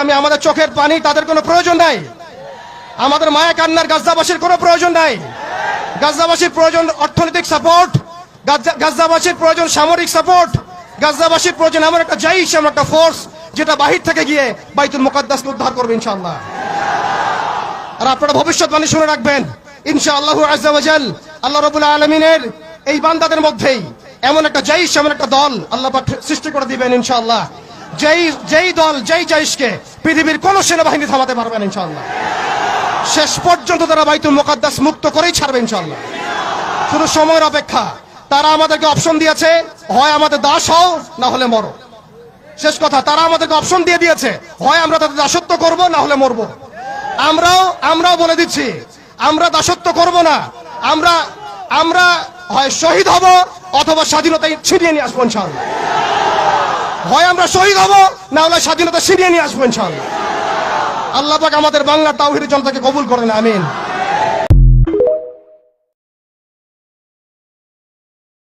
আমি আমাদের চোখের পানি তাদের কোনো প্রয়োজন নাই, আমাদের মায়া কান্নার গাজাবাসীর কোনো প্রয়োজন নাই। গাজাবাসীর প্রয়োজন অর্থনৈতিক সাপোর্ট, গাজাবাসীর প্রয়োজন সামরিক সাপোর্ট, গাজাবাসীর প্রয়োজন এমন একটা জাইশ, এমন একটা ফোর্স যেটা বাহির থেকে গিয়ে বাইতুল মুকাদ্দাসকে উদ্ধার করবে ইনশাআল্লাহ। আর আপনারা ভবিষ্যৎবাণী শুনে রাখবেন, ইনশাআল্লাহ আযজা ওয়া জাল আল্লাহ রাব্বুল আলামিনের এই বান্দাদের মধ্যেই এমন একটা জাইশ, এমন একটা দল আল্লাহ পাক সৃষ্টি করে দিবেন ইনশাআল্লাহ, যেই দল, যেই জাইশকে পৃথিবীর কোন সেনাবাহিনী থামাতে পারবে না ইনশাআল্লাহ। শেষ পর্যন্ত তারা বাইতুল মুকাদ্দাস মুক্ত করেই ছাড়বে ইনশাআল্লাহ। শুধু সময়ের অপেক্ষা। তারা আমাদেরকে অপশন দিয়েছে, হয় আমাদের দাস হও না হলে মরো। শেষ কথা, তারা আমাদেরকে অপশন দিয়ে দিয়েছে, হয় আমরা তাদের দাসত্ব করব না হলে মরবো। আমরাও বলে দিচ্ছি, আমরা দাসত্ব করব না, আমরা হয় শহীদ হব অথবা স্বাধীনতা ছিনিয়ে নিয়ে আসবো ইনশাআল্লাহ। হয় আমরা শহীদ হব না হলে স্বাধীনতা ছিনিয়ে নিয়ে আসবো ইনশাআল্লাহ। আল্লাহ পাক আমাদের বাংলার তাওহীদের জনতাকে কবুল করেন, আমিন।